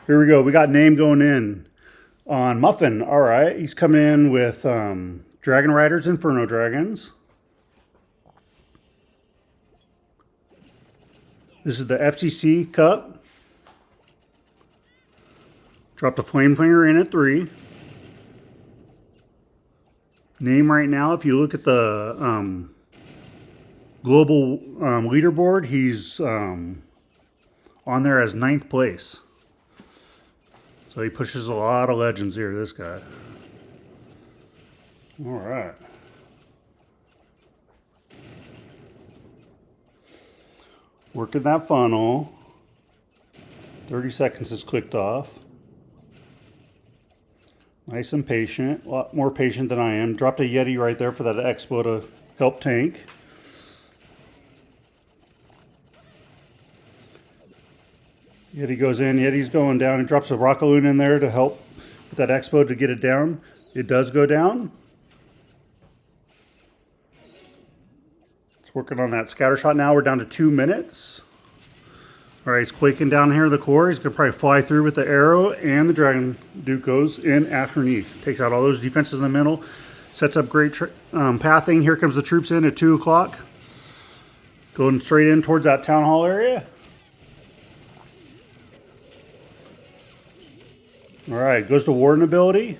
Here we go. We got name going in on Muffin. All right. He's coming in with Dragon Riders, Inferno Dragons. This is the FCC Cup. Dropped the Flame Flinger in at 3. Name right now, if you look at the global leaderboard, he's on there as 9th place. So he pushes a lot of legends here, this guy. All right. Working that funnel. 30 seconds is clicked off. Nice and patient. A lot more patient than I am. Dropped a Yeti right there for that Expo to help tank. Yeti goes in, Yeti's going down, and drops a Rockaloon in there to help with that Expo to get it down. It does go down. It's working on that scatter shot now. We're down to 2 minutes. All right, he's quaking down here in the core. He's going to probably fly through with the arrow, and the Dragon Duke goes in underneath. Takes out all those defenses in the middle. Sets up great pathing. Here comes the troops in at 2 o'clock. Going straight in towards that town hall area. All right, goes to Warden ability.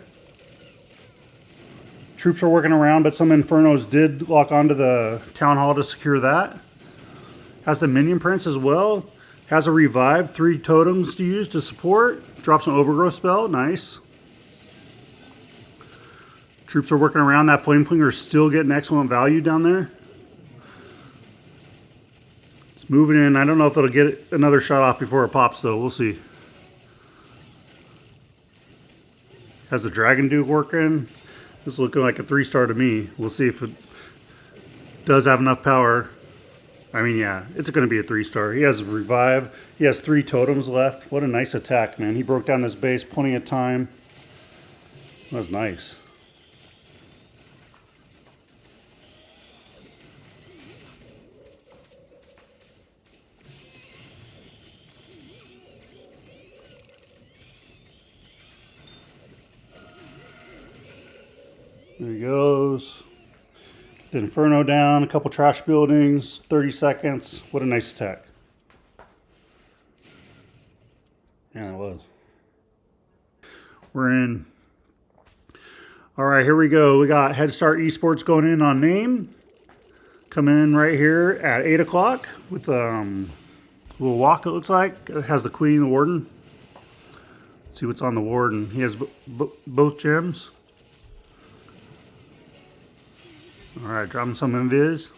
Troops are working around, but some Infernos did lock onto the town hall to secure that. Has the Minion Prince as well. Has a revive, 3 totems to use to support. Drops an overgrowth spell, nice. Troops are working around. That Flame Flinger is still getting excellent value down there. It's moving in. I don't know if it'll get another shot off before it pops though. We'll see. Has the Dragon Duke working. This is looking like a 3-star to me. We'll see if it does have enough power. I mean, yeah, it's going to be a 3-star. He has revive. He has 3 totems left. What a nice attack, man. He broke down his base plenty of time. That was nice. There he goes. The Inferno down, a couple trash buildings, 30 seconds. What a nice attack. Yeah, it was. We're in. All right, here we go. We got Headstart Esports going in on name. Coming in right here at 8 o'clock with a little walk, it looks like. It has the Queen, the Warden. Let's see what's on the Warden. He has both gems. All right, dropping some invis.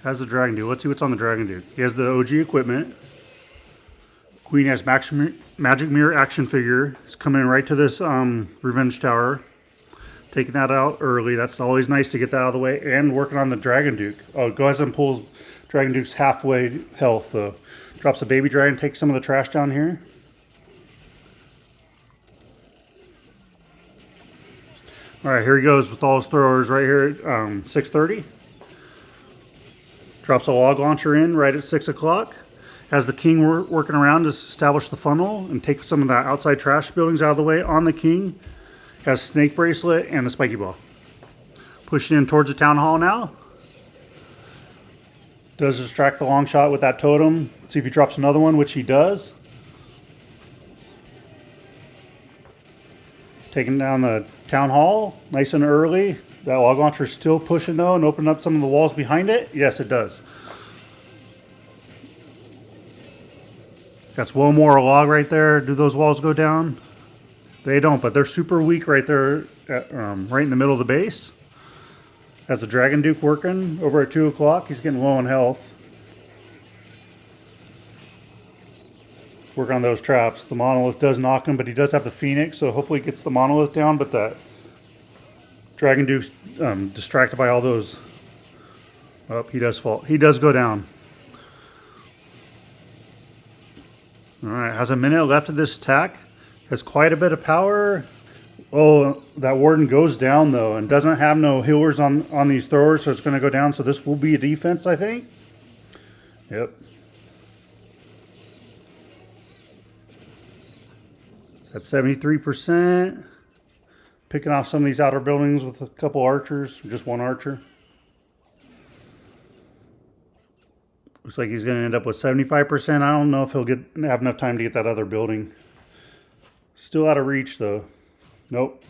Has the Dragon Duke. Let's see what's on the Dragon Duke. He has the OG equipment. Queen has Magic Mirror action figure. It's coming right to this Revenge Tower. Taking that out early. That's always nice to get that out of the way. And working on the Dragon Duke. Oh, goes and pulls Dragon Duke's halfway health. Drops a baby dragon. Takes some of the trash down here. All right, here he goes with all his throwers right here at 6:30. Drops a log launcher in right at 6 o'clock. Has the King working around to establish the funnel and take some of the outside trash buildings out of the way on the King. Has Snake Bracelet and the Spiky Ball. Pushing in towards the Town Hall now. Does distract the long shot with that totem. See if he drops another one, which he does. Taking down the Town Hall nice and early. That log launcher is still pushing though and opening up some of the walls behind it. Yes, it does. That's one more log right there. Do those walls go down? They don't, but they're super weak right there, right in the middle of the base. Has the Dragon Duke working over at 2 o'clock. He's getting low on health. Work on those traps. The Monolith does knock him, but he does have the Phoenix, so hopefully he gets the Monolith down, but that Dragon Duke's distracted by all those. Oh, he does fall. He does go down. All right, has a minute left of this attack. Has quite a bit of power. Oh, that Warden goes down though, and doesn't have no healers on these throwers, so it's going to go down. So this will be a defense, I think. Yep. At 73%. Picking off some of these outer buildings with a couple archers, just one archer. Looks like he's going to end up with 75%. I don't know if he'll have enough time to get that other building. Still out of reach, though. Nope.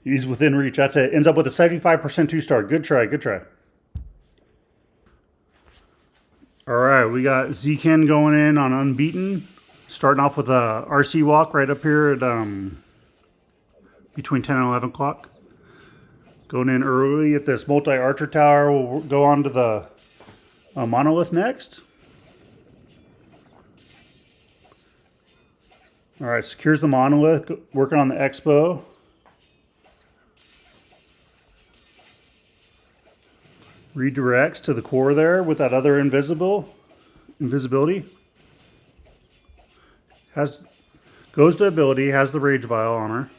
He's within reach. That's it. Ends up with a 75% 2-star. Good try. Good try. All right. We got Z-Ken going in on unbeaten. Starting off with a RC walk right up here at between 10 and 11 o'clock. Going in early at this multi-archer tower. We'll go on to the monolith next. All right, secures the monolith. Working on the expo. Redirects to the core there with that other invisibility. Goes to ability. Has the rage vial on her.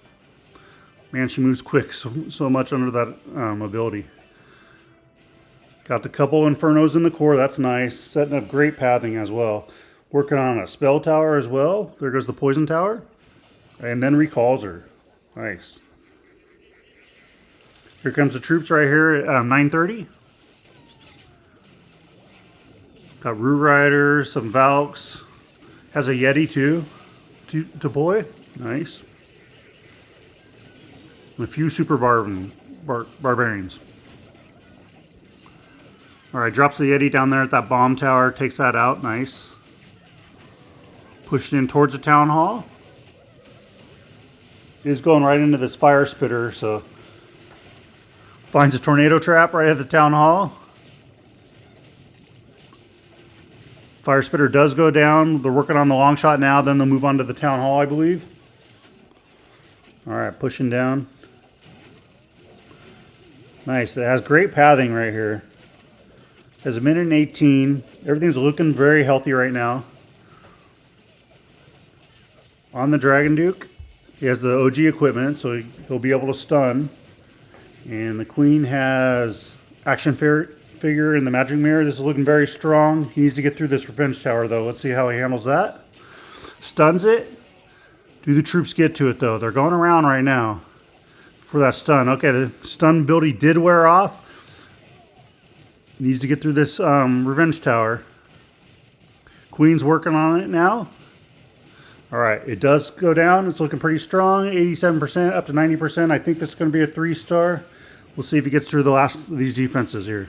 Man, she moves quick so much under that ability. Got the couple infernos in the core. That's nice. Setting up great pathing as well. Working on a spell tower as well. There goes the poison tower. And then recalls her. Nice. Here comes the troops right here at 9:30. Got Root Riders, some Valks. Has a Yeti too to deploy. Nice. And a few super barbarians. Alright, drops the Yeti down there at that bomb tower. Takes that out. Nice. Pushed in towards the town hall. Is going right into this fire spitter, so finds a tornado trap right at the town hall. Fire spitter does go down. They're working on the long shot now, then they'll move on to the town hall, I believe. Alright, pushing down. Nice. It has great pathing right here. Has a minute and 18. Everything's looking very healthy right now. On the Dragon Duke, he has the OG equipment, so he'll be able to stun. And the Queen has action figure in the magic mirror. This is looking very strong. He needs to get through this revenge tower, though. Let's see how he handles that. Stuns it. Do the troops get to it, though? They're going around right now for that stun. Okay, the stun ability did wear off. Needs to get through this revenge tower. Queen's working on it now. Alright, it does go down. It's looking pretty strong. 87%, up to 90%. I think this is going to be a 3-star. We'll see if he gets through the last of these defenses here.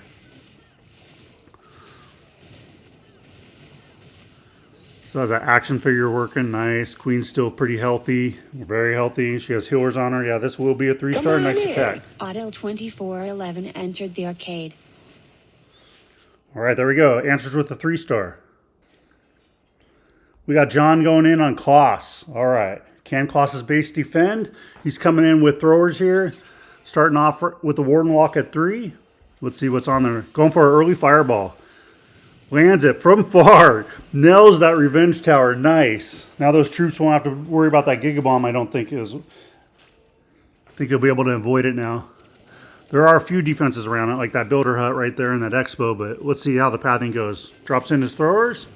So has that action figure working. Nice. Queen's still pretty healthy. Very healthy. She has healers on her. Yeah, this will be a 3-star. Nice attack. Auto 2411 entered the arcade. Alright, there we go. Answers with a 3-star. We got John going in on Kloss. Alright. Can Kloss's base defend? He's coming in with throwers here. Starting off with the Warden Walk at 3. Let's see what's on there. Going for an early fireball. Lands it from far. Nails that revenge tower. Nice. Now those troops won't have to worry about that Gigabomb, I don't think. I think they'll be able to avoid it now. There are a few defenses around it, like that builder hut right there and that expo, but let's see how the pathing goes. Drops in his throwers.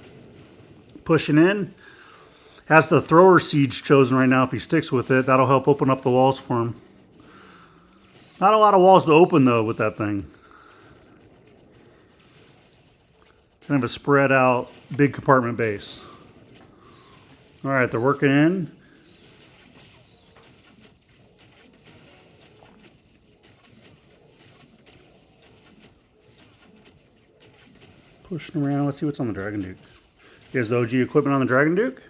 Pushing in. Has the thrower siege chosen right now. If he sticks with it, that'll help open up the walls for him. Not a lot of walls to open, though, with that thing. Kind of a spread out, big compartment base. Alright, they're working in. Pushing around. Let's see what's on the Dragon Duke. Here's the OG equipment on the Dragon Duke.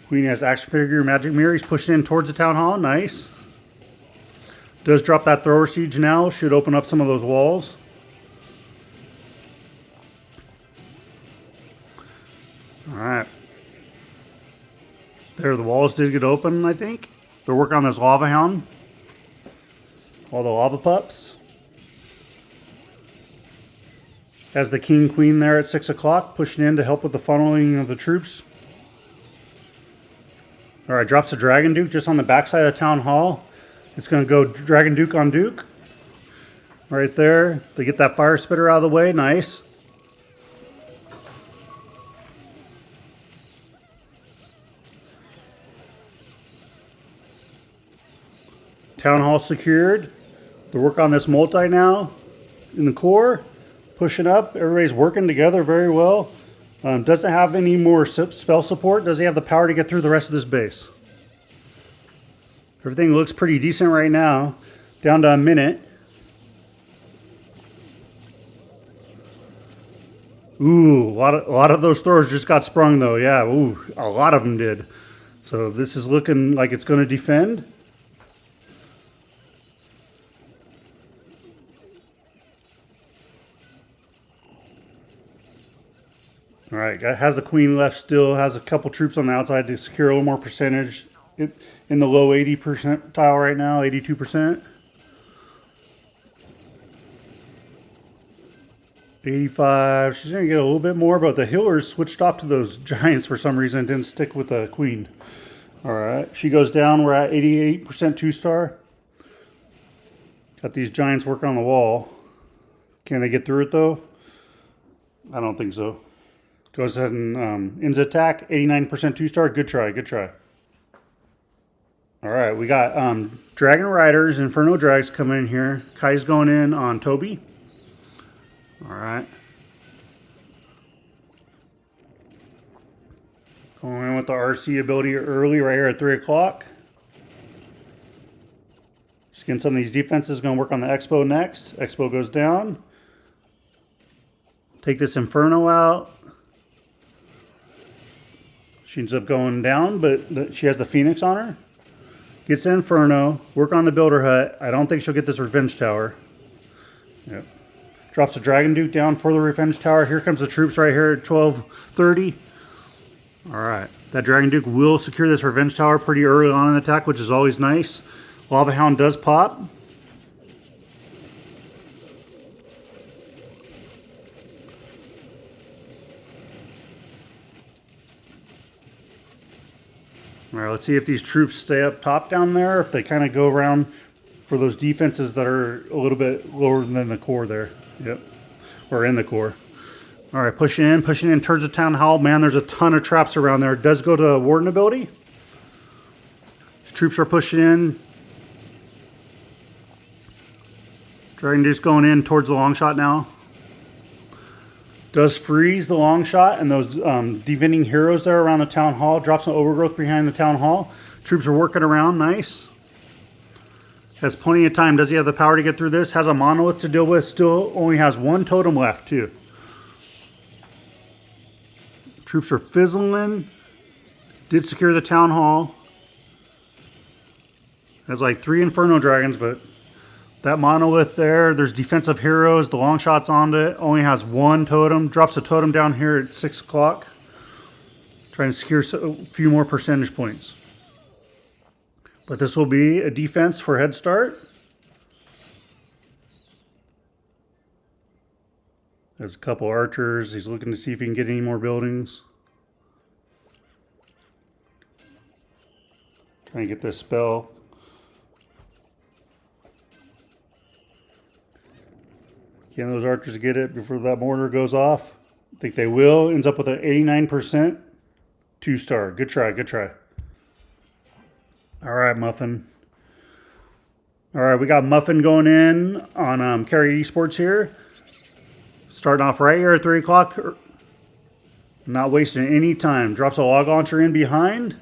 Queen has action figure, magic mirror. He's pushing in towards the town hall. Nice. Does drop that thrower siege now. Should open up some of those walls. Alright. There, the walls did get open, I think. They're working on this lava hound. All the lava pups. Has the King Queen there at 6 o'clock, pushing in to help with the funneling of the troops. Alright, drops the Dragon Duke just on the backside of the Town Hall. It's going to go Dragon Duke on Duke. Right there. They get that fire spitter out of the way. Nice. Town Hall secured. They work on this multi now in the core. Pushing up. Everybody's working together very well. Doesn't have any more spell support. Does he have the power to get through the rest of this base? Everything looks pretty decent right now. Down to a minute. Ooh, a lot of those throwers just got sprung though. Yeah, ooh, a lot of them did. So this is looking like it's going to defend. All right, has the queen left still, has a couple troops on the outside to secure a little more percentage. In the low 80 percentile right now, 82%. 85, she's gonna get a little bit more, but the healers switched off to those giants for some reason, didn't stick with the queen. All right, she goes down, we're at 88% 2-star. Got these giants working on the wall. Can they get through it though? I don't think so. Goes ahead and ends attack, 89% 2-star. Good try, good try. All right, we got Dragon Riders, Inferno Drags coming in here. Kai's going in on Toby. All right. Going in with the RC ability early right here at 3 o'clock. Just getting some of these defenses. Going to work on the Expo next. Expo goes down. Take this Inferno out. She ends up going down, but she has the Phoenix on her. Gets the Inferno. Work on the Builder Hut. I don't think she'll get this Revenge Tower. Yep. Drops the Dragon Duke down for the Revenge Tower. Here comes the troops right here at 12:30. All right. That Dragon Duke will secure this Revenge Tower pretty early on in the attack, which is always nice. Lava Hound does pop. All right, let's see if these troops stay up top down there, if they kind of go around for those defenses that are a little bit lower than the core there. Yep, or in the core. All right, pushing in towards the Town Hall. Man, there's a ton of traps around there. It does go to Warden ability. These troops are pushing in. Dragon Duke's going in towards the long shot now. Does freeze the long shot and those defending heroes there around the Town Hall. Drops an overgrowth behind the Town Hall. Troops are working around. Nice. Has plenty of time. Does he have the power to get through this? Has a monolith to deal with. Still only has one totem left too. Troops are fizzling. Did secure the Town Hall. Has like 3 Inferno Dragons, but that monolith there, there's defensive heroes. The long shot's on it. Only has 1 totem. Drops a totem down here at 6 o'clock. Trying to secure a few more percentage points. But this will be a defense for Headstart. There's a couple archers. He's looking to see if he can get any more buildings. Trying to get this spell. Can those archers get it before that mortar goes off? I think they will. Ends up with an 89% 2-star. Good try, good try. All right, Muffin. All right, we got Muffin going in on Carrie Esports here. Starting off right here at 3 o'clock. Not wasting any time. Drops a log launcher in behind.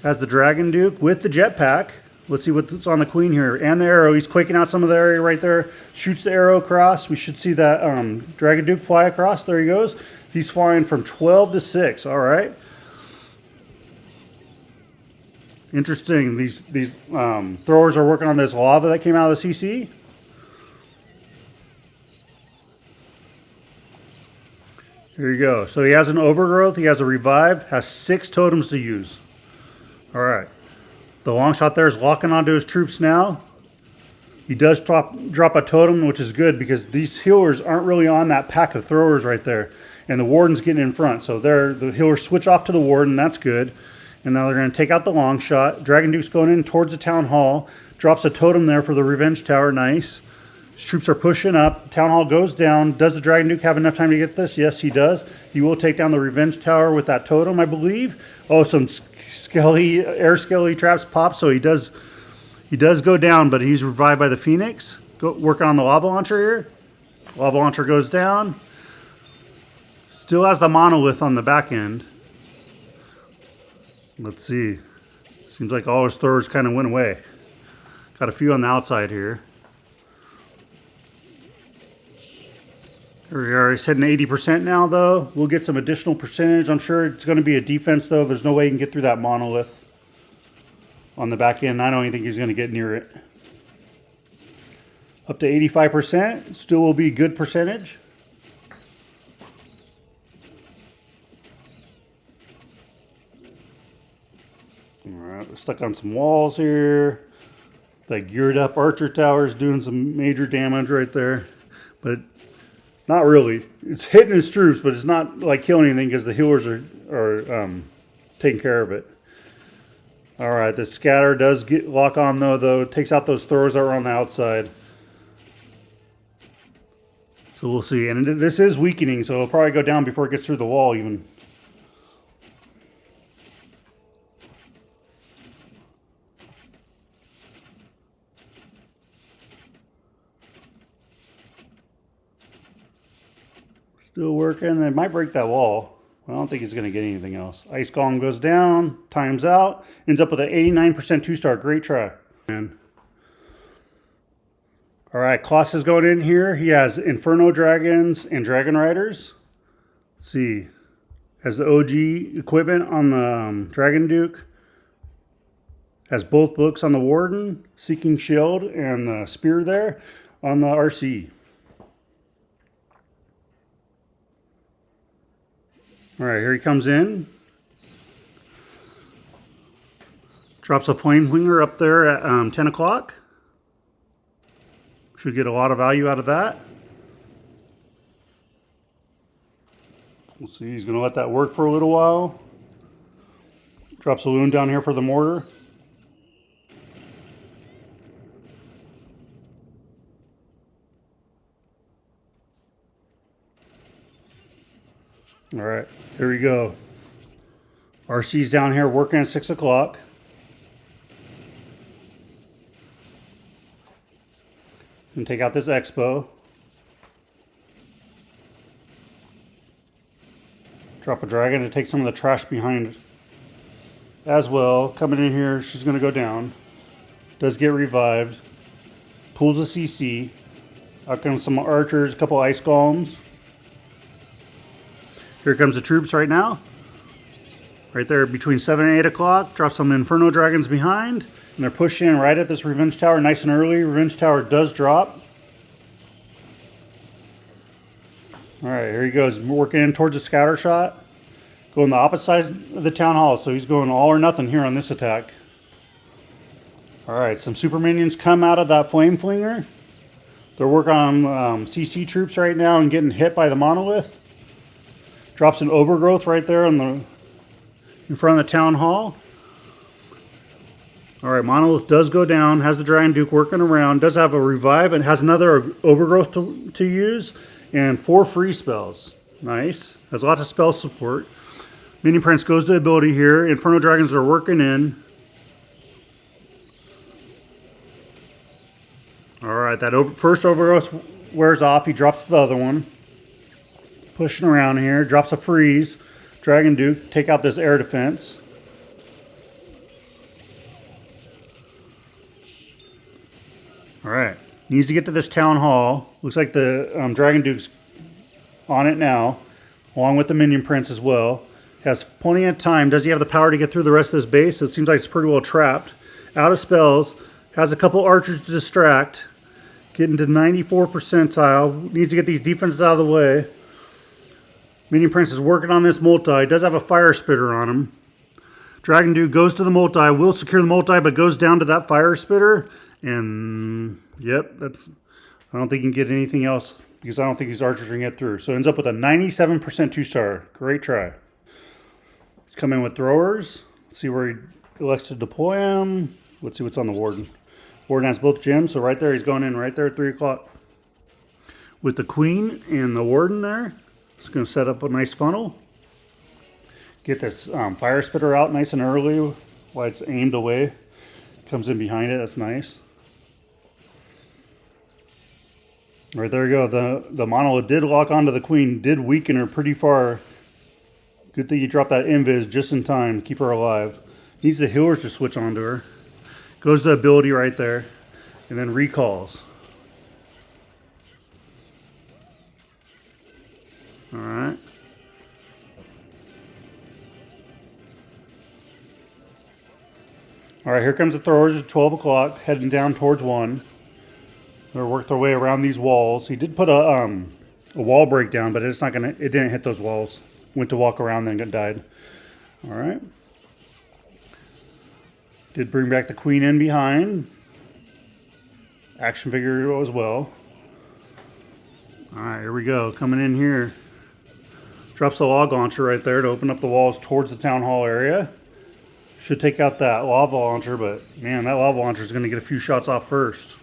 Has the Dragon Duke with the jetpack. Let's see what's on the queen here. And the arrow. He's quaking out some of the area right there. Shoots the arrow across. We should see that Dragon Duke fly across. There he goes. He's flying from 12 to 6. All right. Interesting. These throwers are working on this lava that came out of the CC. Here you go. So he has an overgrowth. He has a revive. Has 6 totems to use. All right. The long shot there is locking onto his troops now. He does drop a totem, which is good because these healers aren't really on that pack of throwers right there. And the warden's getting in front. So the healers switch off to the warden. That's good. And now they're going to take out the long shot. Dragon Duke's going in towards the Town Hall. Drops a totem there for the Revenge Tower. Nice. Troops are pushing up. Town Hall goes down. Does the Dragon Duke have enough time to get this? Yes, he does. He will take down the Revenge Tower with that totem, I believe. Oh, some air skelly traps pop, so he does He does go down, but he's revived by the Phoenix. Working on the lava launcher here. Lava launcher goes down. Still has the monolith on the back end. Let's see. Seems like all his throwers kind of went away. Got a few on the outside here. Here we are. He's hitting 80% now, though. We'll get some additional percentage. I'm sure it's going to be a defense, though. There's no way he can get through that monolith on the back end. I don't even think he's going to get near it. Up to 85%. Still will be good percentage. All right, we're stuck on some walls here. That geared up archer tower is doing some major damage right there. But not really. It's hitting his troops, but it's not like killing anything because the healers are taking care of it. All right, the scatter does lock on though. It takes out those throwers that were on the outside. So we'll see. And this is weakening, so it'll probably go down before it gets through the wall even. Still working. It might break that wall. I don't think he's going to get anything else. Ice Golem goes down. Times out. Ends up with an 89% 2-star. Great try. And all right, Kloss is going in here. He has Inferno Dragons and Dragon Riders. Let's see. Has the OG equipment on the Dragon Duke. Has both books on the Warden. Seeking Shield and the Spear there on the RC. All right, here he comes in. Drops a Flame Flinger up there at 10 o'clock. Should get a lot of value out of that. We'll see, he's going to let that work for a little while. Drops a loon down here for the mortar. All right, here we go. RC's down here working at 6 o'clock. And take out this Expo. Drop a dragon to take some of the trash behind it as well. Coming in here, she's going to go down. Does get revived. Pulls a CC. Out comes some archers, a couple ice golems. Here comes the troops right now. Right there between 7 and 8 o'clock. Drop some Inferno Dragons behind. And they're pushing in right at this Revenge Tower nice and early. Revenge Tower does drop. Alright, here he goes. Working in towards the scatter shot. Going the opposite side of the Town Hall. So he's going all or nothing here on this attack. Alright, some super minions come out of that Flame Flinger. They're working on CC troops right now and getting hit by the monolith. Drops an Overgrowth right there in front of the Town Hall. Alright, monolith does go down. Has the Dragon Duke working around. Does have a revive and has another Overgrowth to use. And 4 free spells. Nice. Has lots of spell support. Minion Prince goes to ability here. Inferno Dragons are working in. Alright, that first Overgrowth wears off. He drops the other one. Pushing around here. Drops a freeze. Dragon Duke. Take out this air defense. Alright. Needs to get to this Town Hall. Looks like the Dragon Duke's on it now. Along with the Minion Prince as well. Has plenty of time. Does he have the power to get through the rest of this base? It seems like it's pretty well trapped. Out of spells. Has a couple archers to distract. Getting to 94 percentile. Needs to get these defenses out of the way. Minion Prince is working on this multi. Does have a fire spitter on him. Dragon Duke goes to the multi. Will secure the multi, but goes down to that fire spitter. And yep, I don't think he can get anything else because I don't think these archers are going to get through. So ends up with a 97% 2-star. Great try. He's coming in with throwers. Let's see where he elects to deploy them. Let's see what's on the Warden. Warden has both gems, so right there he's going in right there at 3 o'clock. With the Queen and the Warden there. It's going to set up a nice funnel. Get this fire spitter out nice and early while it's aimed away. Comes in behind it. That's nice. Right, there you go. The monolith did lock onto the queen. Did weaken her pretty far. Good thing you dropped that invis just in time. Keep her alive. Needs the healers to switch onto her. Goes to ability right there. And then recalls. Alright. Alright, here comes the throwers at 12 o'clock, heading down towards 1. They'll work their way around these walls. He did put a wall break down, but it's not gonna. It didn't hit those walls. Went to walk around, then got died. All right. Did bring back the queen in behind. Action figure as well. All right, here we go. Coming in here. Drops the log launcher right there to open up the walls towards the town hall area. Should take out that lava launcher, but man, that lava launcher is going to get a few shots off first.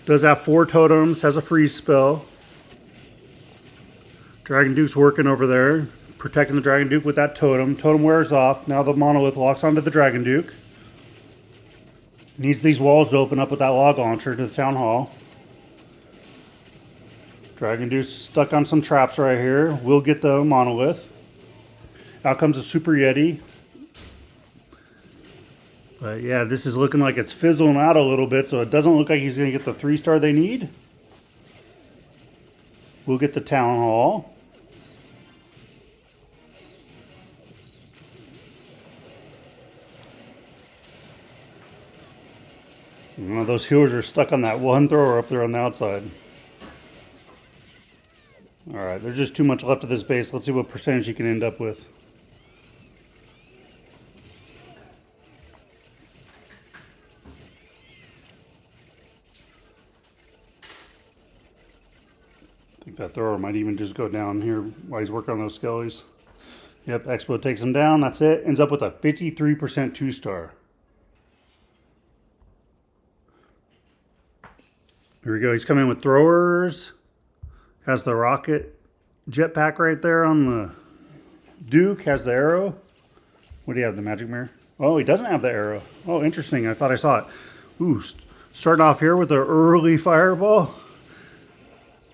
Does have 4 totems, has a freeze spell. Dragon Duke's working over there, protecting the Dragon Duke with that totem. Totem wears off. Now the monolith locks onto the Dragon Duke. Needs these walls to open up with that log launcher to the town hall. Dragon Duke's stuck on some traps right here. We'll get the monolith. Out comes a Super Yeti. But yeah, this is looking like it's fizzling out a little bit, so it doesn't look like he's going to get the 3-star they need. We'll get the town hall. Those healers are stuck on that one thrower up there on the outside. Alright, there's just too much left of this base. Let's see what percentage he can end up with. I think that thrower might even just go down here while he's working on those skellies. Yep, Expo takes him down. That's it. Ends up with a 53% 2-star. Here we go. He's coming with throwers. Has the rocket jetpack right there on the Duke. Has the arrow. What do you have? The magic mirror? Oh, he doesn't have the arrow. Oh, interesting. I thought I saw it. Ooh, starting off here with the early fireball.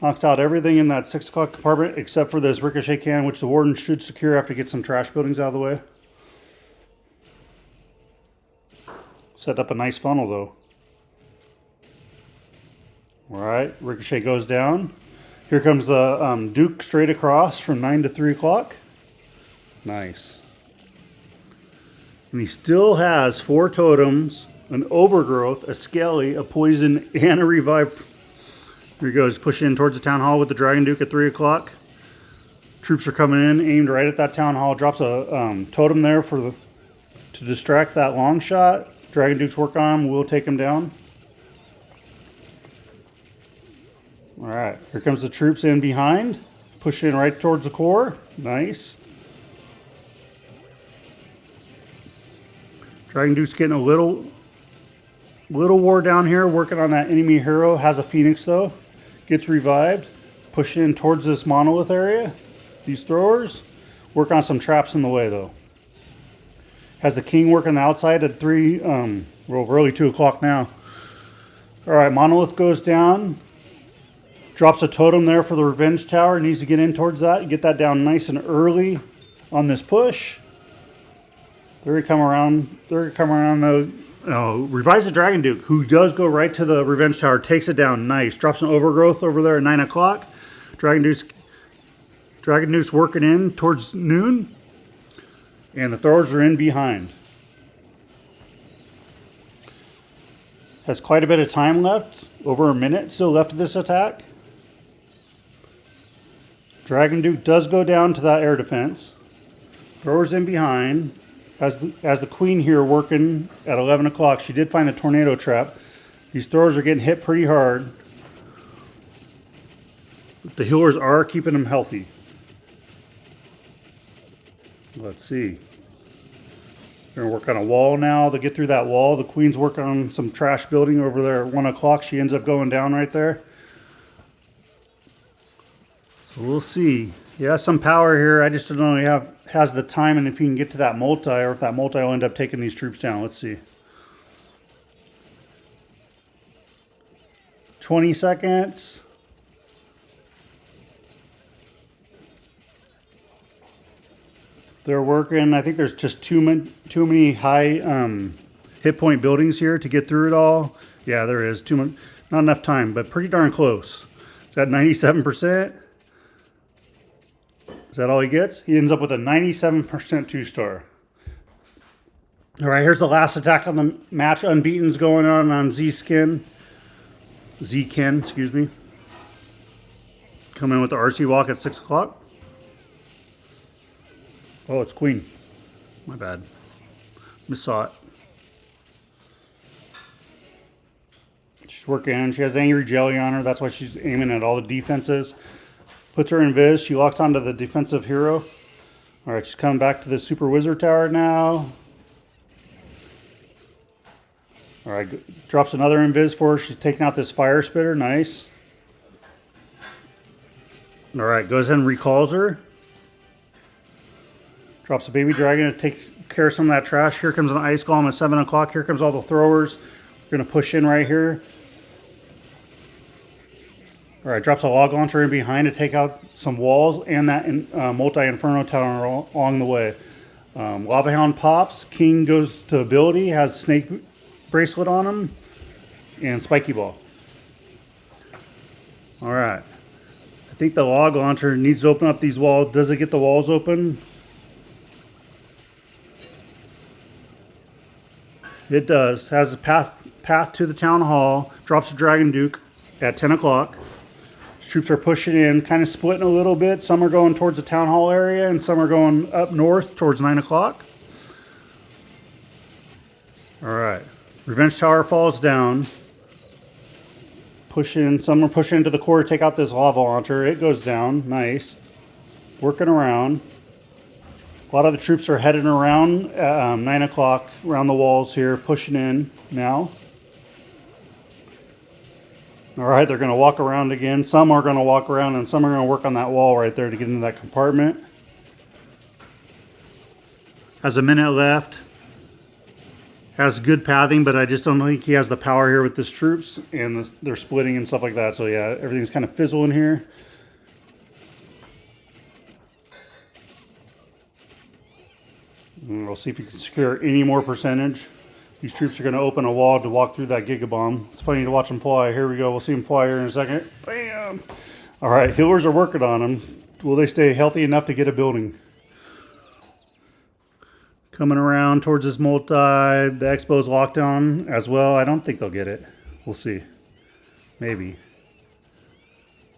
Knocks out everything in that 6 o'clock compartment except for this ricochet cannon, which the warden should secure after get some trash buildings out of the way. Set up a nice funnel though. Alright, ricochet goes down. Here comes the Duke straight across from 9 to 3 o'clock. Nice. And he still has 4 totems, an overgrowth, a skelly, a poison, and a revive. Here he goes, pushing in towards the town hall with the Dragon Duke at 3 o'clock. Troops are coming in, aimed right at that town hall. Drops a totem there to distract that long shot. Dragon Duke's work on him. We'll take him down. All right, here comes the troops in behind. Push in right towards the core. Nice. Dragon Duke's getting a little war down here, working on that enemy hero. Has a Phoenix though. Gets revived. Push in towards this monolith area. These throwers. Work on some traps in the way though. Has the king working the outside at 3, well, really 2 o'clock now. All right, monolith goes down. Drops a totem there for the revenge tower. Needs to get in towards that. Get that down nice and early on this push. They're going to come around. They're going to come around though. Revives the Dragon Duke, who does go right to the revenge tower. Takes it down nice. Drops an overgrowth over there at 9 o'clock. Dragon Duke's working in towards noon. And the throwers are in behind. Has quite a bit of time left. Over a minute still left of this attack. Dragon Duke does go down to that air defense. Throwers in behind. As the queen here working at 11 o'clock, she did find a tornado trap. These throwers are getting hit pretty hard. The healers are keeping them healthy. Let's see. They're going to work on a wall now to get through that wall. The queen's working on some trash building over there at 1 o'clock. She ends up going down right there. So we'll see. He has some power here. I just don't know if he has the time and if he can get to that multi, or if that multi will end up taking these troops down. Let's see. 20 seconds. They're working. I think there's just too many high hit point buildings here to get through it all. Yeah, there is too much. Not enough time, but pretty darn close. It's at 97%. Is that all he gets? He ends up with a 97% 2-star. All right, here's the last attack on the match. Unbeaten's going on Z-Ken, excuse me. Come in with the RC walk at 6 o'clock. Oh, it's Queen. My bad. Missaw it. She's working. She has Angry Jelly on her. That's why she's aiming at all the defenses. Puts her in Viz. She locks onto the defensive hero. All right, she's coming back to the Super Wizard Tower now. All right, drops another invis for her. She's taking out this fire spitter. Nice. All right, goes ahead and recalls her. Drops a baby dragon. It takes care of some of that trash. Here comes an ice golem at 7 o'clock. Here comes all the throwers. We're going to push in right here. All right, drops a log launcher in behind to take out some walls and that multi-inferno tower along the way. Lava Hound pops. King goes to ability. Has snake bracelet on him. And spiky ball. All right. I think the log launcher needs to open up these walls. Does it get the walls open? It does. Has a path to the town hall. Drops a Dragon Duke at 10 o'clock. Troops are pushing in, kind of splitting a little bit. Some are going towards the town hall area, and some are going up north towards 9 o'clock. All right. Revenge Tower falls down. Some are pushing into the core to take out this lava launcher. It goes down. Nice. Working around. A lot of the troops are heading around at 9 o'clock around the walls here, pushing in now. All right, they're going to walk around again. Some are going to walk around, and some are going to work on that wall right there to get into that compartment. Has a minute left. Has good pathing, but I just don't think he has the power here with his troops, and they're splitting and stuff like that. So yeah, everything's kind of fizzling here. And we'll see if he can secure any more percentage. These troops are going to open a wall to walk through that Gigabomb. It's funny to watch them fly. Here we go. We'll see them fly here in a second. Bam! All right, healers are working on them. Will they stay healthy enough to get a building? Coming around towards this multi. The Expo's locked on as well. I don't think they'll get it. We'll see. Maybe.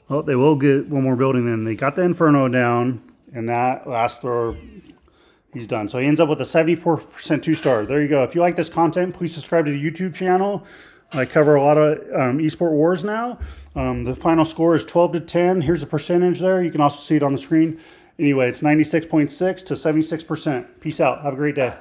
Oh, they will get one more building then. They got the Inferno down, and that last thrower, he's done. So he ends up with a 74% 2-star. There you go. If you like this content, please subscribe to the YouTube channel. I cover a lot of eSport wars now. The final score is 12-10. Here's the percentage there. You can also see it on the screen. Anyway, it's 96.6 to 76%. Peace out. Have a great day.